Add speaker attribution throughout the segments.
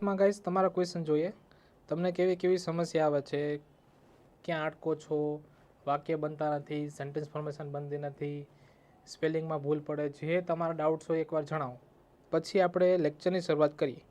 Speaker 1: માં ગાઈસ તમારા ક્વેશ્ચન જોઈએ. તમને કેવી કેવી સમસ્યા આવે છે, ક્યાં અટકો છો, વાક્ય બનતા નથી, સેન્ટેન્સ ફોર્મેશન બનતી નથી, સ્પેલિંગમાં ભૂલ પડે, જે તમારા ડાઉટ્સ હોય એકવાર જણાવો, પછી આપણે લેક્ચરની શરૂઆત કરીએ.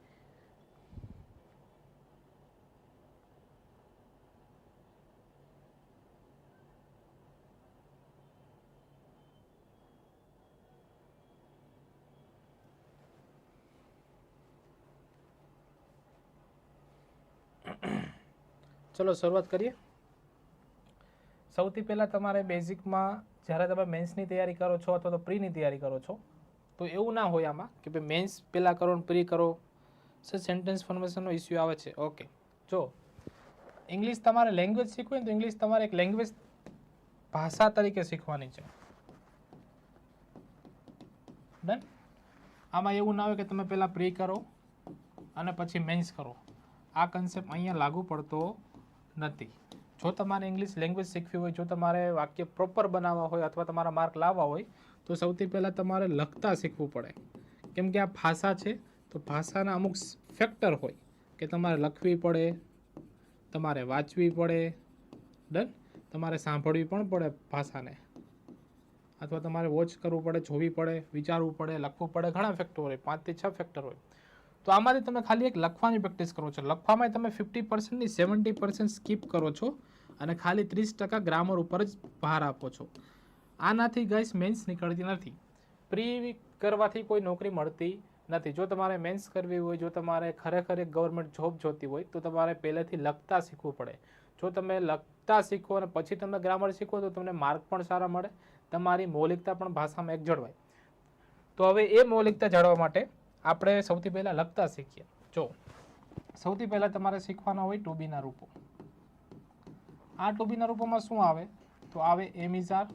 Speaker 1: ચલો શરૂઆત કરીએ. સૌથી પહેલાં તમારે બેઝિકમાં જ્યારે તમે મેન્સની તૈયારી કરો છો અથવા તો પ્રીની તૈયારી કરો છો તો એવું ના હોય આમાં કે ભાઈ મેન્સ પહેલાં કરો ને પ્રી કરો. સર સેન્ટેન્સ ફોર્મેશનનો ઇસ્યુ આવે છે. ઓકે, જો ઇંગ્લિશ તમારે લેંગ્વેજ શીખવી ને તો ઇંગ્લિશ તમારે એક લેંગ્વેજ ભાષા તરીકે શીખવાની છે. ડન. આમાં એવું ના હોય કે તમે પહેલાં પ્રી કરો અને પછી મેન્સ કરો. આ કન્સેપ્ટ અહીંયા લાગુ પડતો નથી. જો તમારે ઇંગ્લિશ લેંગ્વેજ શીખવી હોય, જો તમારે વાક્ય પ્રોપર બનાવવા હોય અથવા તમારા માર્ક લાવવા હોય તો સૌથી પહેલાં તમારે લખતા શીખવું પડે. કેમ કે આ ભાષા છે તો ભાષાના અમુક ફેક્ટર હોય કે તમારે લખવી પડે, તમારે વાંચવી પડે. ડન. તમારે સાંભળવી પણ પડે ભાષાને, અથવા તમારે વોચ કરવું પડે, જોવી પડે, વિચારવું પડે, લખવું પડે. ઘણા ફેક્ટર હોય, 5 થી 6 ફેક્ટર હોય. તો આમાંથી તમે ખાલી એક લખવાની પ્રેક્ટિસ કરો છો. લખવામાં તમે 50% ની 70% સ્કીપ કરો છો અને ખાલી 30% ગ્રામર ઉપર જ ભાર આપો છો. આનાથી ગાઈસ મેન્સ નીકળતી નથી. પ્રી કરવાથી કોઈ નોકરી મળતી નથી. જો તમારે મેન્સ કરવી હોય, જો તમારે ખરેખર એક ગવર્મેન્ટ જોબ જોતી હોય તો તમારે પહેલેથી લખતા શીખવું પડે. જો તમે લખતા શીખો અને પછી તમે ગ્રામર શીખો તો તમને માર્ક પણ સારા મળે, તમારી મૌલિકતા પણ ભાષામાં એક જળવાય. તો હવે એ મૌલિકતા જાળવવા માટે આપણે સૌથી પહેલાં લખતા શીખીએ. જો સૌથી પહેલાં તમારે શીખવાના હોય ટુ બીના રૂપો. આ ટુ બીના રૂપોમાં શું આવે તો આવે એમ ઇઝ આર,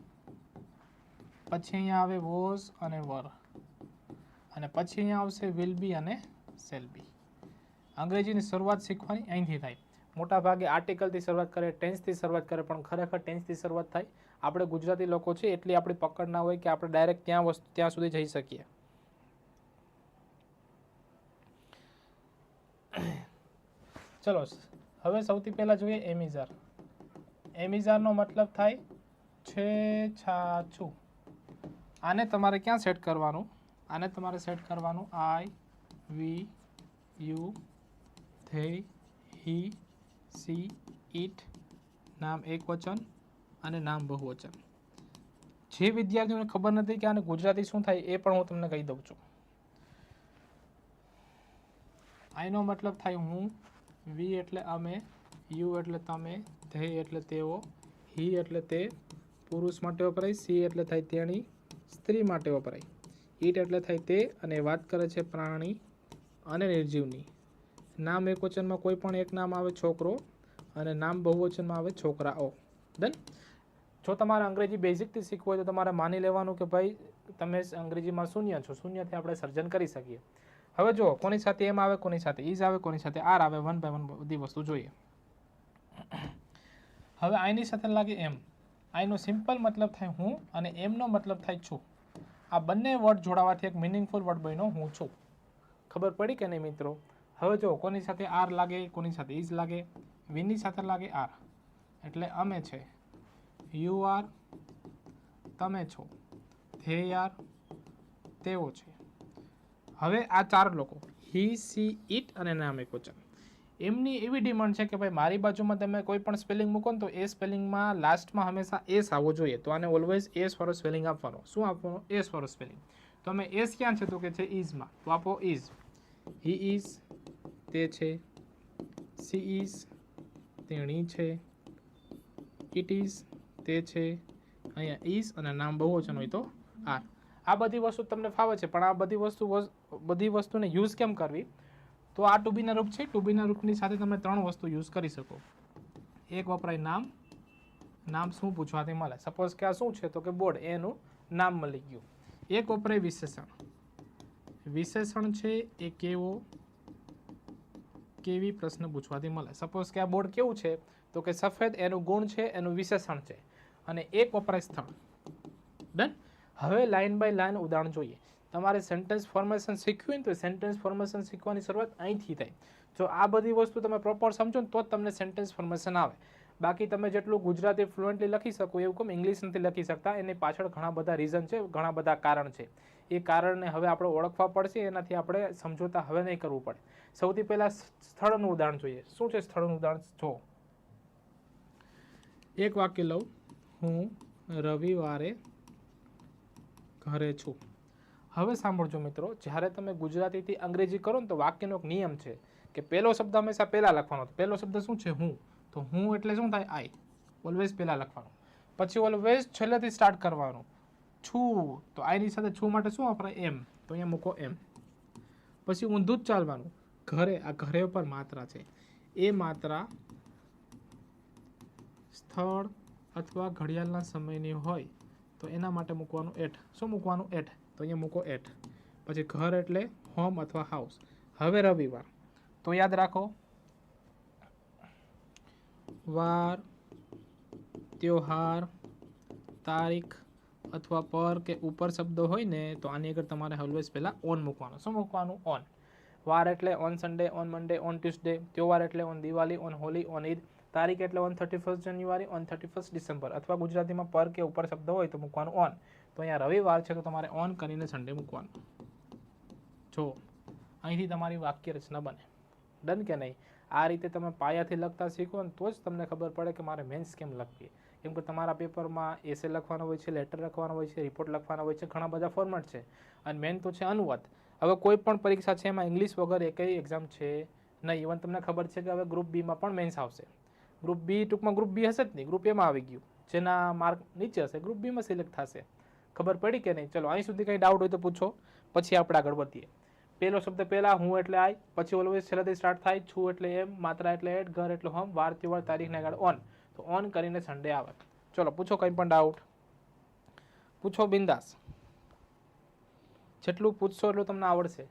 Speaker 1: પછી અહીંયા આવે વોઝ અને વર, અને પછી અહીંયા આવશે વિલ બી અને શેલ બી. અંગ્રેજીની શરૂઆત શીખવાની અહીંથી થાય. મોટા ભાગે આર્ટિકલથી શરૂઆત કરે, ટેન્સથી શરૂઆત કરે, પણ ખરેખર ટેન્સથી શરૂઆત થાય. આપણે ગુજરાતી લોકો છે એટલી આપણી પકડ ના હોય કે આપણે ડાયરેક્ટ ત્યાં સુધી જઈ શકીએ. ચલો હવે સૌથી પહેલાં જોઈએ એમિઝાર. એમિઝારનો મતલબ થાય છે છાછું. આને તમારે ક્યાં સેટ કરવાનું? આને તમારે સેટ કરવાનું I, we, you, they, he, she, it, નામ એક વચન અને નામ બહુવચન. જે વિદ્યાર્થીઓને ખબર નથી કે આને ગુજરાતી શું થાય એ પણ હું તમને કહી દઉં છું. આઈનો મતલબ થાય હું, વી એટલે અમે, યુ એટલે તમે, ધે એટલે તેઓ, હી એટલે તે પુરુષ માટે વપરાય, સી એટલે થાય તેણી સ્ત્રી માટે વપરાય, ઈટ એટલે થાય તે અને વાત કરે છે પ્રાણી અને નિર્જીવની. નામ એક વચનમાં કોઈ પણ એક નામ આવે છોકરો અને નામ બહુવચનમાં આવે છોકરાઓ. ડન. જો તમારે અંગ્રેજી બેઝિકથી શીખવું હોય તો તમારે માની લેવાનું કે ભાઈ તમે અંગ્રેજીમાં શૂન્ય છો, શૂન્યથી આપણે સર્જન કરી શકીએ. હવે જો કોની સાથે એમ આવે, કોની સાથે ઇઝ આવે, કોની સાથે આર આવે, 1 by 1 બધી વસ્તુ જોઈએ. હવે આઈની સાથે લાગે એમ. આઈનો સિમ્પલ મતલબ થાય હું અને એમનો મતલબ થાય છું. આ બંને વર્ડ જોડાવાથી એક મિનિંગફુલ વર્ડ બન્યો હું છું. ખબર પડી કે નહીં મિત્રો? હવે જો કોની સાથે આર લાગે, કોની સાથે ઇઝ લાગે. વીની સાથે લાગે આર એટલે અમે છે, યુ આર તમે છો, ધે આર તેઓ છે. હવે આ 4 લોકો હી, સી, ઇટ અને નામ એક વચન, એમની એવી ડિમાન્ડ છે કે ભાઈ મારી બાજુમાં તમે કોઈ પણ સ્પેલિંગ મૂકો ને તો એ સ્પેલિંગમાં લાસ્ટમાં હંમેશા એસ આવવો જોઈએ. તો આને ઓલવેઝ એસ વાળો સ્પેલિંગ આપવાનો. શું આપવાનો? એસ વાળો સ્પેલિંગ. તો અમે એસ ક્યાં છે તો કે છે ઇઝમાં, તો આપો ઇઝ. હી ઇઝ તે છે, સી ઇઝ તેણી છે, ઇટ ઇઝ તે છે, અહીંયા ઇઝ અને નામ બહુવચન હોય તો આર. આ બધી વસ્તુ તમને ફાવે છે, પણ આ બધી વસ્તુને યુઝ કેમ કરવી? તો આ ટુ બીના રૂપ છે. ટુ બીના રૂપની સાથે તમે 3 વસ્તુ યુઝ કરી શકો. એક વપરાય નામ. નામ શું પૂછવાથી મળે? સપોઝ કે આ શું છે તો કે બોર્ડ, એનું નામ મળી ગયું. એક વપરાય વિશેષણ. વિશેષણ છે એ કેવી પ્રશ્ન પૂછવાથી મળે. સપોઝ કે આ બોર્ડ કેવું છે તો કે સફેદ, એનું ગુણ છે, એનું વિશેષણ છે. અને એક વપરાય સ્થળ. ડન. હવે લાઈન બાય લાઈન ઉદાહરણ જોઈએ. તમારે સેન્ટેન્સ ફોર્મેશન શીખવું હોય તો સેન્ટેન્સ ફોર્મેશન શીખવાની શરૂઆત અહીંથી થાય. જો આ બધી વસ્તુ તમે પ્રોપર સમજો ને તો જ તમને સેન્ટેન્સ ફોર્મેશન આવે. બાકી તમે જેટલું ગુજરાતી ફ્લુએન્ટલી લખી શકો એવું કેમ ઇંગ્લિશ નથી લખી શકતા, એની પાછળ ઘણા બધા રીઝન છે, ઘણા બધા કારણ છે. એ કારણને હવે આપણે ઓળખવા પડશે, એનાથી આપણે સમજોતા હવે નહીં કરવું પડે. સૌથી પહેલાં સ્થળનું ઉદાહરણ જોઈએ. શું છે સ્થળનું ઉદાહરણ? જો એક વાક્ય લઉં, હું રવિવારે ઘરે છું. હવે સાંભળજો મિત્રો, જ્યારે તમે ગુજરાતીથી અંગ્રેજી કરો ને તો વાક્યનો એક નિયમ છે કે પહેલો શબ્દ હંમેશા પહેલાં લખવાનો. પહેલો શબ્દ શું છે? હું. તો હું એટલે શું થાય? આઈ. ઓલવેઝ પહેલાં લખવાનું. પછી ઓલવેઝ છેલ્લેથી સ્ટાર્ટ કરવાનું. છું તો આઈની સાથે છું માટે શું વપરાય? એમ. તો અહીંયા મૂકો એમ. પછી ઊંધું જ ચાલવાનું. ઘરે, આ ઘરે ઉપર માત્રા છે. એ માત્રા સ્થળ અથવા ઘડિયાળના સમયની હોય તો એના માટે મૂકવાનું એટ. શું મૂકવાનું? એટ. તો અહીંયા મૂકો એટ. પછી ઘર એટલે હોમ અથવા હાઉસ. હવે રવિવાર તો યાદ રાખો, વાર, ત્યોહાર, તારીખ અથવા પર કે ઉપર શબ્દ હોય ને તો આની આગળ તમારે ઓલવેઝ પહેલાં ઓન મૂકવાનું. શું મૂકવાનું? ઓન. વાર એટલે on Sunday, on Monday, on Tuesday. ત્યોહાર એટલે on Diwali, on Holi, on Eid. તારીખ એટલે ઓન 31 જાન્યુઆરી, ઓન 31 ડિસેમ્બર. અથવા ગુજરાતીમાં પર કે ઉપર શબ્દ હોય તો મૂકવાનું ઓન. તો અહીંયા રવિવાર છે તો તમારે ઓન કરીને સન્ડે મૂકવાનું. જો અહીંથી તમારી વાક્ય રચના બને. ડન કે નહીં? આ રીતે તમે પાયાથી લખતા શીખો ને તો જ તમને ખબર પડે કે મારે મેન્સ કેમ લખવી. કેમ કે તમારા પેપરમાં એસે લખવાનો હોય છે, લેટર લખવાનો હોય છે, રિપોર્ટ લખવાનો હોય છે, ઘણા બધા ફોર્મેટ છે. અને મેન તો છે અનુવાદ. હવે કોઈ પણ પરીક્ષા છે એમાં ઇંગ્લિશ વગર એકઈ એક્ઝામ છે નહીં. ઇવન તમને ખબર છે કે હવે ગ્રુપ બીમાં પણ મેન્સ આવશે. ગ્રુપ બી ટૂંકમાં ગ્રુપ બી હશે જ નહીં, ગ્રુપ એમાં આવી ગયું. જેના માર્ક નીચે હશે ગ્રુપ બીમાં સિલેક્ટ થશે. ખબર પડી કે નહીં? ચલો અહીં સુધી કંઈ ડાઉટ હોય તો પૂછો, પછી આપણે આગળ વધીએ. પહેલો શબ્દ પહેલાં, હું એટલે આઈ. પછી ઓલવેઝ છેલ્લેથી સ્ટાર્ટ થાય. છું એટલે એમ, માત્રા એટલે એટ, ઘર એટલે હોમ, વાર ત્યોહાર તારીખને આગળ ઓન. તો ઓન કરીને સન્ડે આવે. ચલો પૂછો કંઈ પણ ડાઉટ, પૂછો બિંદાસ. જેટલું પૂછશો એટલું તમને આવડશે.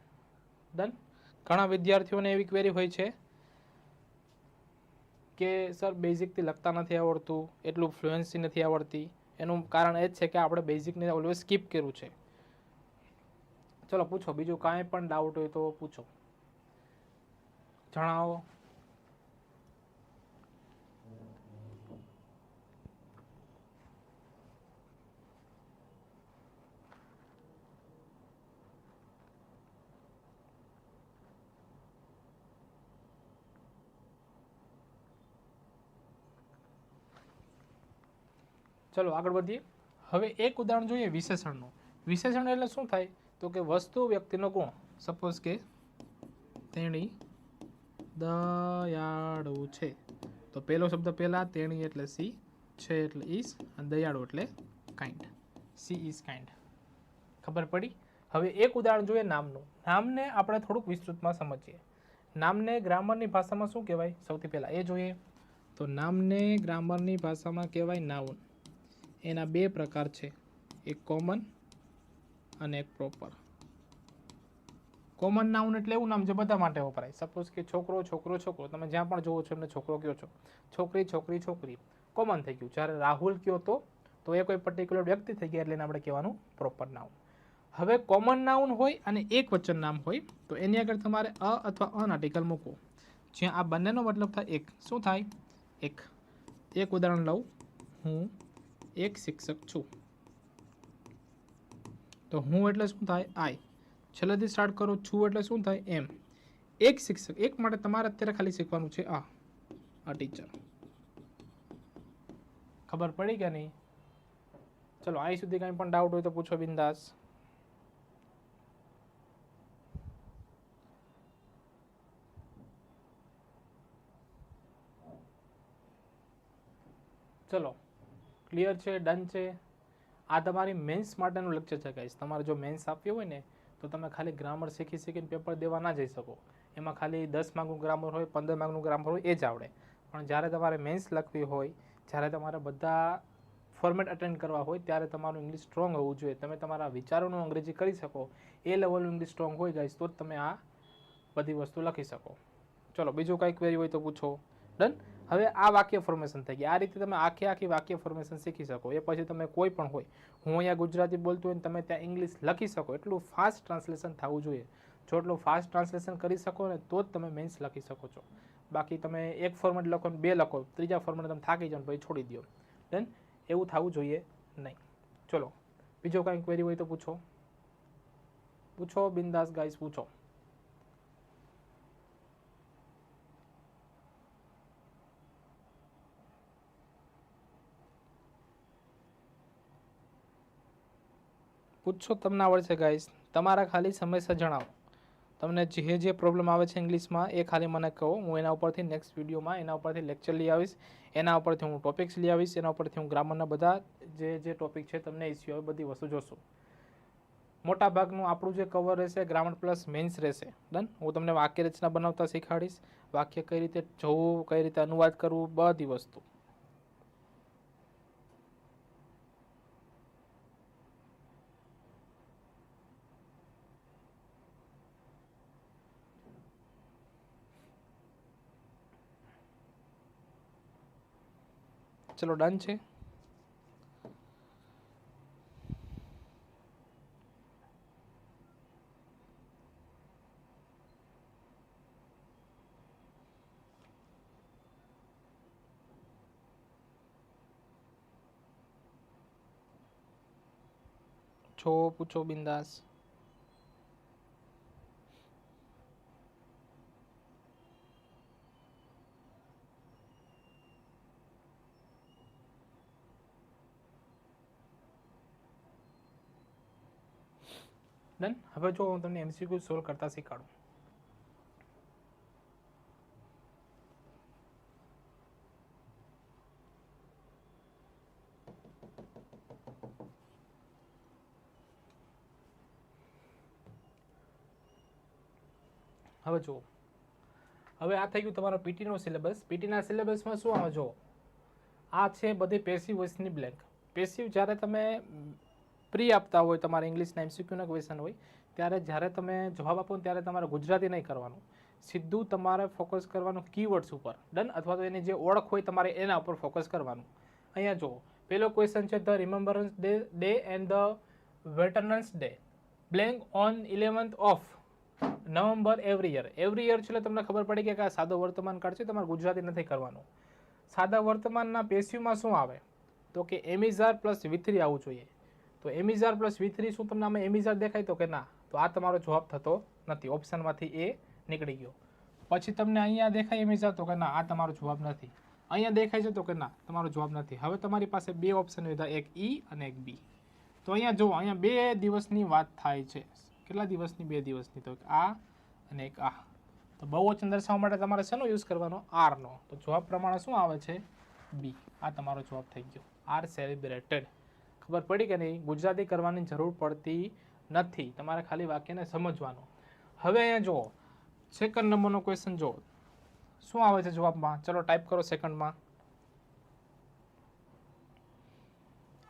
Speaker 1: ડન. ઘણા વિદ્યાર્થીઓને એવી ક્વેરી હોય છે કે સર બેઝિકથી લખતા નથી આવડતું, એટલું ફ્લુએન્સી નથી આવડતી. એનું કારણ એ જ છે કે આપણે બેઝિકને ઓલવેઝ સ્કીપ કર્યું છે. ચલો પૂછો, બીજું કાંઈ પણ ડાઉટ હોય તો પૂછો, જણાવો. ચલો આગળ વધીએ. હવે એક ઉદાહરણ જોઈએ વિશેષણનું. વિશેષણ એટલે શું થાય? તો કે વસ્તુ, વ્યક્તિનો ગુણ. સપોઝ કે તેણી દયાળુ છે. તો પહેલો શબ્દ પહેલા, તેણી એટલે સી, છે એટલે ઇઝ, અને દયાળુ એટલે કાઇન્ડ. She is kind. ખબર પડી? હવે એક ઉદાહરણ જોઈએ નામનું. નામને આપણે થોડુંક વિસ્તૃતમાં સમજીએ. નામને ગ્રામરની ભાષામાં શું કહેવાય? સૌથી પહેલાં એ જોઈએ. તો નામને ગ્રામરની ભાષામાં કહેવાય નાઉન. એના બે પ્રકાર છે, એક કોમન અને એક પ્રોપર. કોમન નાઉન એટલે એવું નામ જે બધા માટે વપરાય. સપોઝ કે છોકરો, છોકરો, છોકરો. તમે જ્યાં પણ જોવો છો એમને છોકરો કહો છો. છોકરી, છોકરી, છોકરી. કોમન થઈ ગયું. જ્યારે રાહુલ કહો તો એ કોઈ પર્ટિક્યુલર વ્યક્તિ થઈ ગયા એટલે એને આપણે કહેવાનું પ્રોપર નાઉન. હવે કોમન નાઉન હોય અને એક વચન નામ હોય તો એની આગળ તમારે અ અથવા અન આર્ટિકલ મૂકવો. જ્યાં આ બંનેનો મતલબ થાય એક. શું થાય? એક. એક ઉદાહરણ લઉં, હું એક શિક્ષક છું. તો હું એટલે શું થાય? આઈ. છેલ્લેથી સ્ટાર્ટ કરો. છું એટલે શું થાય? એમ. એક શિક્ષક. એક માટે તમારે અત્યારે ખાલી શીખવાનું છે આ ટીચર. ખબર પડી કે નહીં? ચલો અહીં સુધી કંઈ પણ ડાઉટ હોય તો પૂછો બિંદાસ. ચલો ક્લિયર છે? ડન છે? આ તમારી મેન્સ માટેનું લેક્ચર છે ગાઈસ. તમારે જો મેન્સ આપવી હોય ને તો તમે ખાલી ગ્રામર શીખી શીખીને પેપર દેવા ના જઈ શકો. એમાં ખાલી 10 માર્કનું ગ્રામર હોય, 15 માર્કનું ગ્રામર હોય એ જ આવડે. પણ જ્યારે તમારે મેન્સ લખવી હોય, જ્યારે તમારે બધા ફોર્મેટ અટેન્ડ કરવા હોય ત્યારે તમારું ઇંગ્લિશ સ્ટ્રોંગ હોવું જોઈએ. તમે તમારા વિચારોનું અંગ્રેજી કરી શકો એ લેવલનું ઇંગ્લિશ સ્ટ્રોંગ હોય ગાઈસ તો જ તમે આ બધી વસ્તુ લખી શકો. ચલો બીજું કાંઈ ક્વેરી હોય તો પૂછો. ડન. હવે આ વાક્ય ફોર્મેશન થઈ ગઈ. આ રીતે તમે આખી વાક્ય ફોર્મેશન શીખી શકો. એ પછી તમે કોઈ પણ હોય, હું અહીંયા ગુજરાતી બોલતો હોય ને તમે ત્યાં ઇંગ્લિશ લખી શકો, એટલું ફાસ્ટ ટ્રાન્સલેશન થવું જોઈએ. જો એટલું ફાસ્ટ ટ્રાન્સલેશન કરી શકો ને તો જ તમે મેન્સ લખી શકો છો. બાકી તમે એક ફોર્મેટ લખો ને બે લખો, ત્રીજા ફોર્મેટ તમે થાકી જાઓ પછી છોડી દો. ડન. એવું થવું જોઈએ નહીં. ચલો બીજો કાંઈ ક્વેરી હોય તો પૂછો. પૂછો બિંદાસ ગાઈસ, પૂછો. પૂછો, તમને આવડશે ગાઈસ. તમારા ખાલી સમસ્યા જણાવો. તમને જે પ્રોબ્લેમ આવે છે ઇંગ્લિશમાં એ ખાલી મને કહો. હું એના ઉપરથી નેક્સ્ટ વિડીયોમાં એના ઉપરથી લેક્ચર લઈ આવીશ. એના ઉપરથી હું ટોપિક્સ લઈ આવીશ. એના ઉપરથી હું ગ્રામરના બધા જે ટોપિક છે તમને ઇસ્યુ આવે બધી વસ્તુ જોશું. મોટા ભાગનું આપણું જે કવર રહેશે ગ્રામર પ્લસ મેન્સ રહેશે. ડન. હું તમને વાક્ય રચના બનાવતા શીખવાડીશ, વાક્ય કઈ રીતે જોવું, કઈ રીતે અનુવાદ કરવું, બધી વસ્તુ. ચલો ડન છે. પૂછો બિંદાસ. ડન. હવે જો હું તમને MCQ સોલ્વ કરતા શીખવાડું. હવે જુઓ, હવે આ થઈ ગયું તમારો પીટીનો સિલેબસ. પીટીના સિલેબસમાં શું આવે જો, આ છે બધી પેસિવ વોઇસની બ્લેન્ક. પેસિવ જ્યારે તમે પ્રી આપતા હોય, તમારે ઇંગ્લિશના MCQના ક્વેશ્ચન હોય, ત્યારે જ્યારે તમે જવાબ આપો ને ત્યારે તમારે ગુજરાતી નહીં કરવાનું, સીધું તમારે ફોકસ કરવાનું કીવર્ડ્સ ઉપર. ડન. અથવા તો એની જે ઓળખ હોય તમારે એના ઉપર ફોકસ કરવાનું. અહીંયા જુઓ, પહેલો ક્વેશ્ચન છે the Remembrance Day and the Veterans Day blank on 11th of November every year. Every year છે એટલે તમને ખબર પડી કે આ સાદો વર્તમાન કાળ છે, તમારે ગુજરાતી નથી કરવાનું. સાદા વર્તમાનના પેસિવમાં શું આવે તો કે એમિઝાર પ્લસ V3 આવવું જોઈએ. તો એમિઝાર પ્લસ V3 શું તમને આમાં એમિઝાર દેખાય તો કે ના, તો આ તમારો જવાબ થતો નથી. ઓપ્શનમાંથી એ નીકળી ગયો. પછી તમને અહીંયા દેખાય એમિઝાર તો કે ના, આ તમારો જવાબ નથી. અહીંયા દેખાય છે તો કે ના, તમારો જવાબ નથી. હવે તમારી પાસે બે ઓપ્શન હતા, એક E અને એક B. તો અહીંયા જુઓ, અહીંયા 2 દિવસની વાત થાય છે. કેટલા દિવસની? 2 દિવસની. તો આ અને એક આ. તો બહુવચન દર્શાવવા માટે તમારે શેનો યુઝ કરવાનો? R નો. તો જવાબ પ્રમાણે શું આવે છે? B. આ તમારો જવાબ થઈ ગયો. R celebrated. ખબર પડી કે નહીં? ગુજરાતી કરવાની જરૂર પડતી નથી, તમારે ખાલી વાક્યને સમજવાનું. હવે અહીંયા જુઓ, સેકન્ડ નંબરનો ક્વેશ્ચન જુઓ, શું આવે છે જવાબમાં? ચલો ટાઈપ કરો સેકન્ડમાં.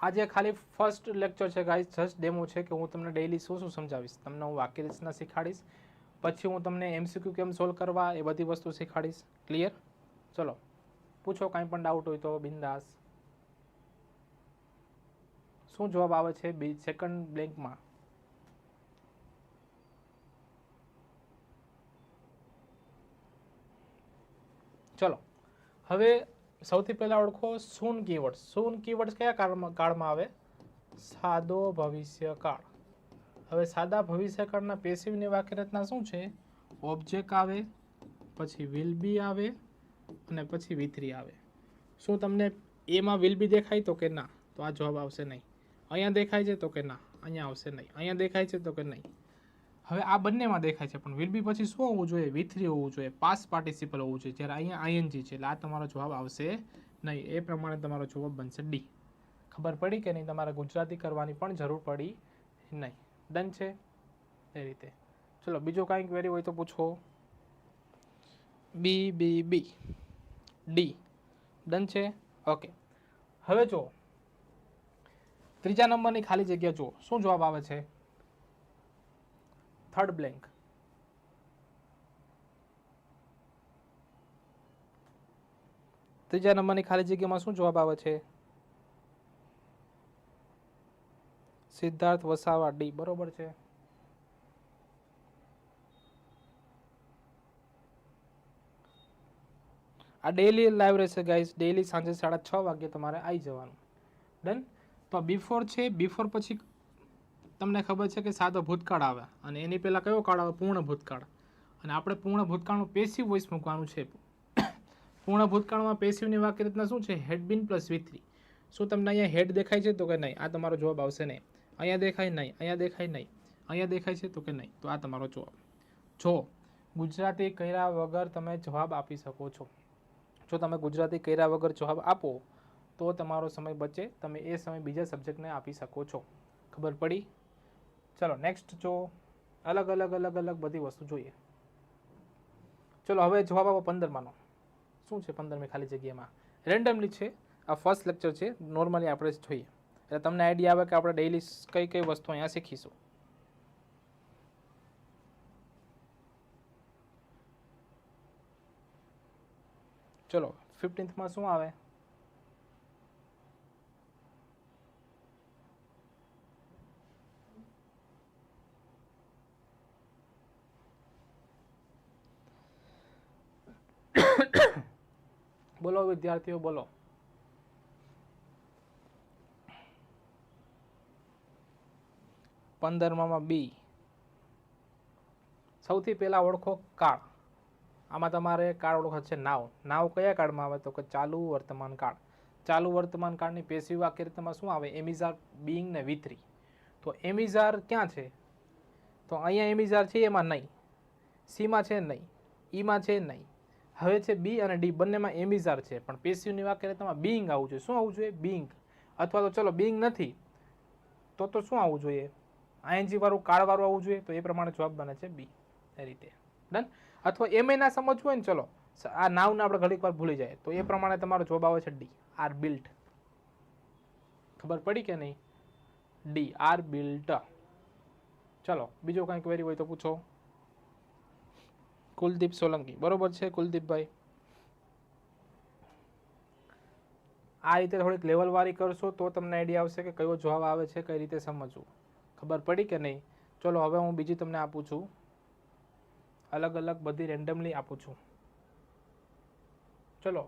Speaker 1: આજે ખાલી ફર્સ્ટ લેક્ચર છે ગાઈસ, જસ્ટ ડેમો છે કે હું તમને ડેઈલી શું સમજાવીશ. તમને હું વાક્ય રચના શીખવાડીશ, પછી હું તમને MCQ કેમ સોલ્વ કરવા એ બધી વસ્તુ શીખવાડીશ. ક્લિયર? ચલો પૂછો, કાંઈ પણ ડાઉટ હોય તો બિંદાસ. શું જવાબ આવે છે સેકન્ડ બ્લેન્કમાં? ચલો હવે સૌથી પહેલા ઓળખો સૂન કીવર્ડ્સ. સૂન કીવર્ડ્સ કયા કાળમાં આવે? સાદો ભવિષ્યકાળ. હવે સાદા ભવિષ્યકાળના પેસિવની વાક્ય રચના શું છે? ઓબ્જેક્ટ આવે, પછી વિલ બી આવે અને પછી V3 આવે. શું તમને એમાં વિલ બી દેખાય તો કે ના? તો આ જવાબ આવશે નહીં. અહીંયા દેખાય છે તો કે ના? અહીંયા આવશે નહીં. અહીંયા દેખાય છે તો કે નહીં? હવે આ બંનેમાં દેખાય છે, પણ વિલ બી પછી શું હોવું જોઈએ? V3 હોવું જોઈએ, પાસ્ટ પાર્ટિસિપલ હોવું જોઈએ. જ્યારે અહીંયા ING છે એટલે આ તમારો જવાબ આવશે નહીં. એ પ્રમાણે તમારો જવાબ બનશે D. ખબર પડી કે નહીં? તમારે ગુજરાતી કરવાની પણ જરૂર પડી નહીં. ડન છે એ રીતે. ચલો બીજો કાંઈ ક્વેરી હોય તો પૂછો. B D. ડન છે? ઓકે. હવે જો ત્રીજા નંબરની ખાલી જગ્યા જુઓ, શું જવાબ આવે છે? Third blank. ત્રીજા નંબરની ખાલી જગ્યામાં શું જવાબ આવે છે? સિદ્ધાર્થ વસાવા, ડી. બરોબર છે. આ ડેલી લાઈવ રહેશે ગાઈસ. ડેલી સાંજે 6:30 વાગે તમારે આવી જવાનું. ડન. તો બિફોર છે, બિફોર પછી તમને ખબર છે કે સાદો ભૂતકાળ આવે, અને એની પહેલાં કયો કાળ આવે? પૂર્ણ ભૂતકાળ. અને આપણે પૂર્ણ ભૂતકાળનું પેસિવ વોઇસ મૂકવાનું છે. પૂર્ણ ભૂતકાળમાં પેસિવની વાક્ય રચના શું છે? હેડ બીન પ્લસ V3. શું તમને અહીંયા હેડ દેખાય છે? તો કે નહીં. આ તમારો જવાબ આવશે નહીં. અહીંયા દેખાય નહીં, અહીંયા દેખાય નહીં, અહીંયા દેખાય છે? તો કે નહીં. તો આ તમારો જવાબ. જો ગુજરાતી કર્યા વગર તમે જવાબ આપી શકો છો. જો તમે ગુજરાતી કર્યા વગર જવાબ આપો તો તમારો સમય બચે. તમે એ સમય બીજા સબ્જેક્ટને આપી શકો છો. ખબર પડી? ચલો નેક્સ્ટ જો અલગ અલગ બધી વસ્તુ જોઈએ. ચલો હવે જવાબ આપો 15માનો. શું છે 15મી ખાલી જગ્યામાં? રેન્ડમલી છે. આ ફર્સ્ટ લેક્ચર છે. નોર્મલી આપણે જોઈએ એટલે તમને આઈડિયા આવે કે આપણે ડેઈલી કઈ કઈ વસ્તુ અહીંયા શીખીશું. ચલો 15થમાં શું આવે? બોલો વિદ્યાર્થીઓ, બોલો. પંદરમાં બી. સૌથી પહેલા ઓળખો કાળ. આમાં તમારે કાળ ઓળખો છે નાવ. નાવ કયા કાળમાં આવે? તો કે ચાલુ વર્તમાન કાળ. ચાલુ વર્તમાન કાળની પેસિવ વાક્ય રચનામાં શું આવે? એમિઝાર, બીઇંગ ને V3. તો એમિઝાર ક્યાં છે? તો અહીંયા એમિઝાર છે, એમાં નહીં. સીમાં છે નહીં, ઈમાં છે નહીં. હવે છે બી અને ડી, બંનેમાં એમિઝાર છે, પણ પેસિવની વાક્ય રચનામાં બીઇંગ આવવું જોઈએ. શું આવવું જોઈએ? બીઇંગ. અથવા તો ચલો બીઇંગ નથી તો શું આવવું જોઈએ? આઈએનજી વાળું કાળવાળું આવવું જોઈએ. તો એ પ્રમાણે જવાબ બને છે બી. એ રીતે ડન. અથવા એમ ના સમજવું હોય ને, ચલો આ નાવને આપણે ઘડીક વાર ભૂલી જાય તો એ પ્રમાણે તમારો જવાબ આવે છે ડી, આર બિલ્ટ. ખબર પડી કે નહીં? D, R built. ચલો બીજો કંઈ ક્વેરી હોય તો પૂછો. કુલદીપ સોલંકી, બરોબર છે કુલદીપભાઈ. આ રીતે થોડીક લેવલવાળી કરશો તો તમને આઈડિયા આવશે કે કયો જવાબ આવે છે, કઈ રીતે સમજવું. ખબર પડી કે નહીં? ચલો હવે હું બીજી તમને આપું છું. અલગ અલગ બધી રેન્ડમલી આપું છું. ચલો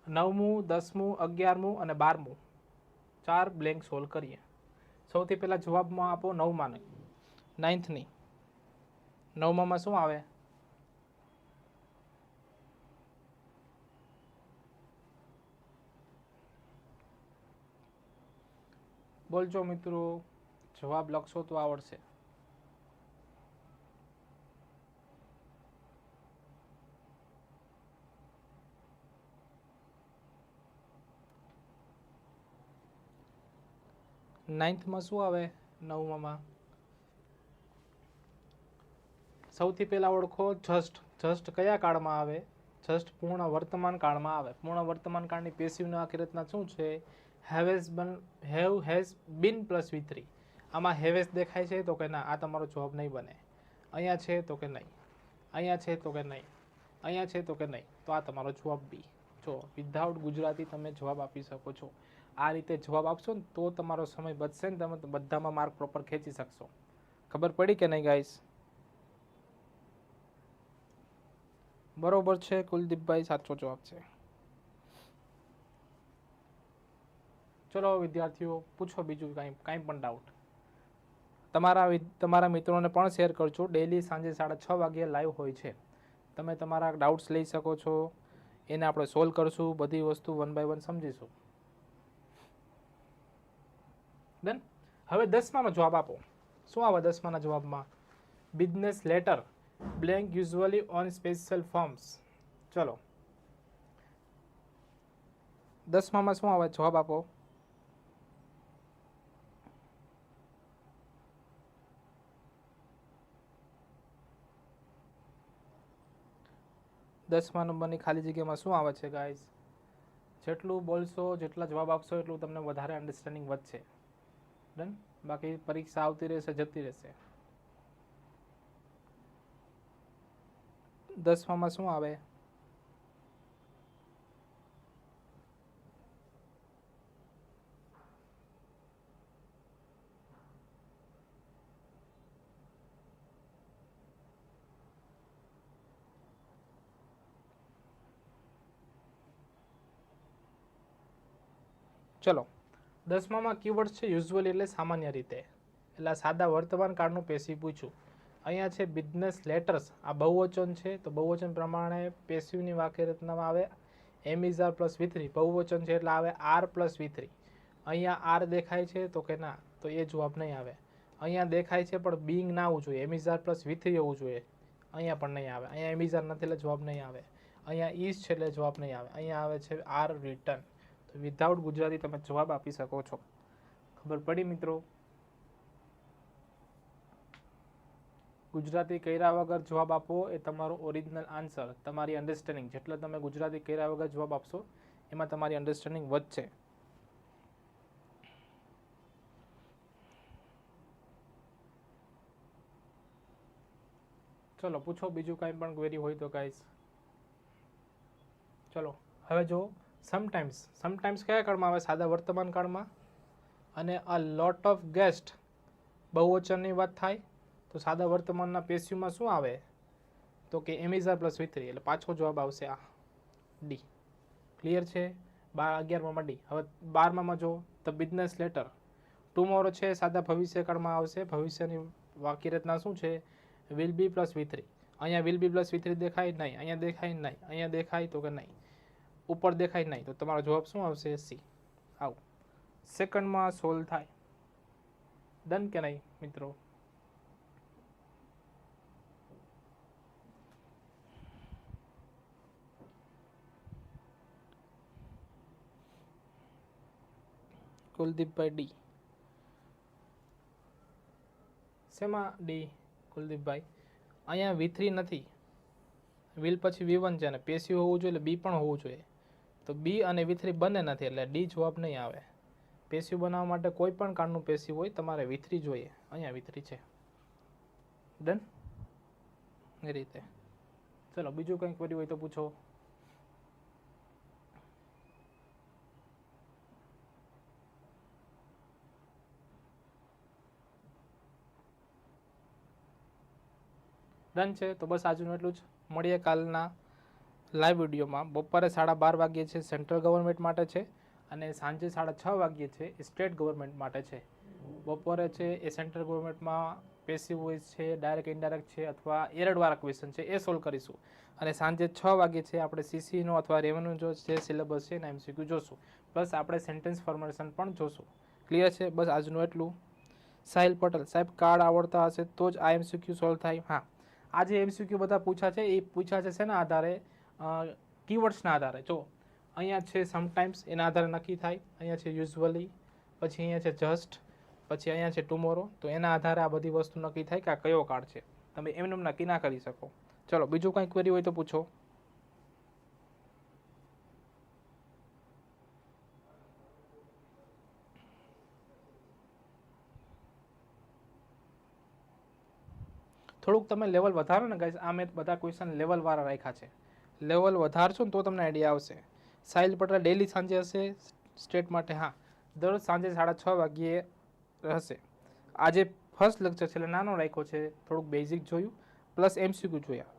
Speaker 1: 9મું, 10મું, 11મું અને 12મું 4 બ્લેન્ક સોલ્વ કરીએ. સૌથી પહેલા જવાબમાં આપો 9માં, 9થની. 9માં શું આવે? બોલજો મિત્રો, જવાબ લખશો તો આવડશે. નાઇન્થમાં શું આવે? 9માં સૌથી પહેલા ઓળખો જસ્ટ. જસ્ટ કયા કાળમાં આવે? જસ્ટ પૂર્ણ વર્તમાન કાળમાં આવે. પૂર્ણ વર્તમાન કાળની પેસિવની વાક્ય રચના શું છે? Has been plus V3. આમાં હેવેસ દેખાય છે? તો કે ના, આ તમારો જવાબ નહીં બને. અહીંયા છે? તો કે નહીં. અહીંયા છે? તો કે નહીં. અહીંયા છે? તો કે નહીં. તો આ તમારો જવાબ બી. જો વિધાઉટ ગુજરાતી તમે જવાબ આપી શકો છો. આ રીતે જવાબ આપશો ને તો તમારો સમય બચશે ને તમે બધામાં માર્ક પ્રોપર ખેંચી શકશો. ખબર પડી કે નહીં ગાઈસ? બરોબર છે કુલદીપભાઈ, સાચો જવાબ છે. ચલો વિદ્યાર્થીઓ પૂછો બીજું કાંઈ પણ ડાઉટ. તમારા મિત્રોને પણ શેર કરજો. ડેલી સાંજે 6:30 વાગે લાઈવ હોય છે. તમે તમારા ડાઉટ્સ લઈ શકો છો. એને આપણે સોલ્વ કરશું. બધી વસ્તુ 1 બાય 1 સમજીશું. ડન. હવે 10માનો જવાબ આપો. શું આવે 10માના જવાબમાં? Business letter blank usually on special forms. ચલો 10માં શું આવે? જવાબ આપો. દસમા નંબરની ખાલી જગ્યામાં શું આવે છે ગાઈઝ? જેટલું બોલશો, જેટલા જવાબ આપશો એટલું તમને વધારે અન્ડરસ્ટેન્ડિંગ વધશે. ડન. બાકી પરીક્ષા આવતી રહેશે, જતી રહેશે. 10માં શું આવે? ચલો 10મામાં કીવર્ડ છે યુઝ્યુઅલી એટલે સામાન્ય રીતે, એટલે સાદા વર્તમાન કાળનું પેસિવ પૂછ્યું. અહીંયા છે બિઝનેસ લેટર્સ, આ બહુવચન છે તો બહુવચન પ્રમાણે પેસિવની વાક્ય રચનામાં આવે એમ ઇઝ આર પ્લસ V3, બહુવચન છે એટલે આવે આર પ્લસ V3. અહીંયા આર દેખાય છે તો કે ના, તો એ જવાબ નહીં આવે. અહીંયા દેખાય છે પણ બિંગ ના આવવું જોઈએ, એમ ઇઝ આર પ્લસ V3 હોવું જોઈએ, અહીંયા પણ નહીં આવે. અહીંયા એમ ઇઝ આર નથી એટલે જવાબ નહીં આવે. અહીંયા ઇઝ છે એટલે જવાબ નહીં આવે. અહીંયા આવે છે આર રિટર્ન. તો વિધાઉટ ગુજરાતી તમે જવાબ આપી શકો છો. ખબર પડી મિત્રો? ગુજરાતી કર્યા વગર જવાબ આપવો એ તમારો ઓરિજિનલ આન્સર. તમારી અન્ડરસ્ટેન્ડિંગ જેટલો તમે ગુજરાતી કર્યા વગર જવાબ આપશો એમાં તમારી અન્ડરસ્ટેન્ડિંગ વધશે. ચલો પૂછો બીજું કાંઈ પણ ક્વેરી હોય તો ગાઈસ. ચલો હવે જો સમટાઈમ્સ, સમટાઈમ્સ કયા કાળમાં આવે? સાદા વર્તમાન કાળમાં. અને અ લોટ ઓફ ગેસ્ટ બહુવચનની વાત થાય તો સાદા વર્તમાનના પેસિવમાં શું આવે? તો કે એમ ઇઝ આર પ્લસ V3, એટલે પાછો જવાબ આવશે આ ડી. ક્લિયર છે? 11માં ડી. હવે 12માં જો ધ બિઝનેસ લેટર, ટુમોરો છે સાદા ભવિષ્યકાળમાં આવશે. ભવિષ્યની વાક્ય રચના શું છે? Will be plus V3. અહીંયા વિલ બી પ્લસ V3 દેખાય નહીં, અહીંયા દેખાય નહીં, અહીંયા દેખાય તો કે નહીં, ઉપર દેખાય નહીં, તો તમારો જવાબ શું આવશે? સી. આવું સેકન્ડમાં સોલ્વ થાય. ડન કે નહીં મિત્રો? કુલદીપભાઈ ડી. શેમાં ડી કુલદીપભાઈ? અહીંયા V3 નથી, વિલ પછી V1 છે ને પેસિવ હોવું જોઈએ એટલે બી પણ હોવું જોઈએ. તો બી અને V3 બંને નથી એટલે ડી જવાબ નહીં આવે. પેસિવ બનાવવા માટે કોઈ પણ કાળનું પેસિવ હોય તમારે V3 જોઈએ. અહીંયા V3 છે. ડન એ રીતે. ચલો બીજું કંઈક કર્યું હોય તો પૂછો. ડન છે તો બસ આજનું એટલું જ. મળીએ કાલના લાઈવ વિડીયોમાં. બપોરે 12:30 વાગ્યે છે સેન્ટ્રલ ગવર્મેન્ટ માટે છે અને સાંજે 6:30 વાગ્યે છે એ સ્ટેટ ગવર્મેન્ટ માટે છે. બપોરે છે એ સેન્ટ્રલ ગવર્મેન્ટમાં પેસિવ વોઇસ છે, ડાયરેક્ટ ઇનડાયરેક્ટ છે અથવા એરરવાળા ક્વેશ્ચન છે એ સોલ્વ કરીશું. અને સાંજે 6 વાગ્યે છે આપણે CCનો અથવા રેવન્યુ જો જે સિલેબસ છે એના MCQ જોશું. પ્લસ આપણે સેન્ટેન્સ ફોર્મેશન પણ જોશું. ક્લિયર છે? બસ આજનું એટલું. સાહિલ પટેલ સાહેબ કાર્ડ આવડતા હશે તો જ આ MCQ સોલ્વ થાય. હા, આ જે MCQ બધા પૂછા છે એ પૂછા છે શેના આધારે? કીવર્ડ્સના આધારે. જો અહીંયા છે સમટાઈમ્સ, એના આધારે નક્કી થાય. અહીંયા છે યુઝ્યુઅલી, પછી અહીંયા છે જસ્ટ, પછી અહીંયા છે ટુમોરો. તો એના આધારે આ બધી વસ્તુ નક્કી થાય કે આ કયો કાર્ડ છે. તમે એમને નક્કી ના કરી શકો. ચલો બીજું કંઈ ક્વેરી હોય તો પૂછો. થોડુંક તમે લેવલ વધારો ને ગાઈસ. આ મેં બધા ક્વેશ્ચન લેવલવાળા રાખ્યા છે. લેવલ વધારશો ને તો તમને આઈડિયા આવશે. સાહિલ પટેલ ડેલી સાંજે હશે સ્ટેટ માટે? હા, દરરોજ સાંજે 6:30 વાગ્યે હશે. આજે ફર્સ્ટ લેક્ચર છે એટલે નાનો રાખ્યો છે. થોડુંક બેઝિક જોયું પ્લસ MCQ જોયા,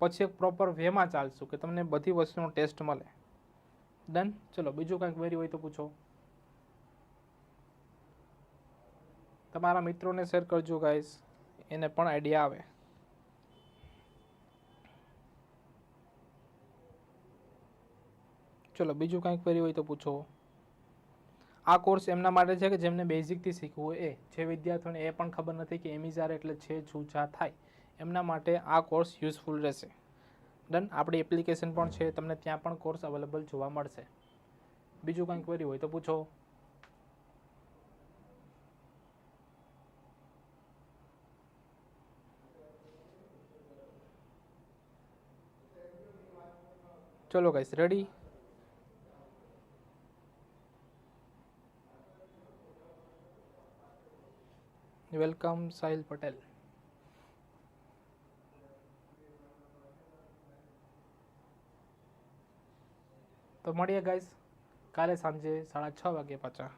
Speaker 1: પછી એક પ્રોપર વેમાં ચાલશું કે તમને બધી વસ્તુનો ટેસ્ટ મળે. ડન. ચલો બીજું કંઈક ક્વેરી હોય તો પૂછો. તમારા મિત્રોને શેર કરજો ગાઈસ, એને પણ આઈડિયા આવે. ચલો બીજું કંઈક ક્વેરી હોય તો પૂછો. આ કોર્સ એમના માટે છે કે જેમને બેઝિકથી શીખવું હોય, જે વિદ્યાર્થીઓને એ પણ ખબર નથી કે એમિઝાર એટલે છે છૂછા થાય, એમના માટે આ કોર્સ યુઝફુલ રહેશે. ડન. આપણી એપ્લિકેશન પણ છે, તમને ત્યાં પણ કોર્સ અવેલેબલ જોવા મળશે. બીજું કંઈક ક્વેરી હોય તો પૂછો. ચલો guys, ready? Welcome Sahil Patel. તો મળીએ ગાઈસ કાલે સાંજે 6:30 વાગ્યે પાછા.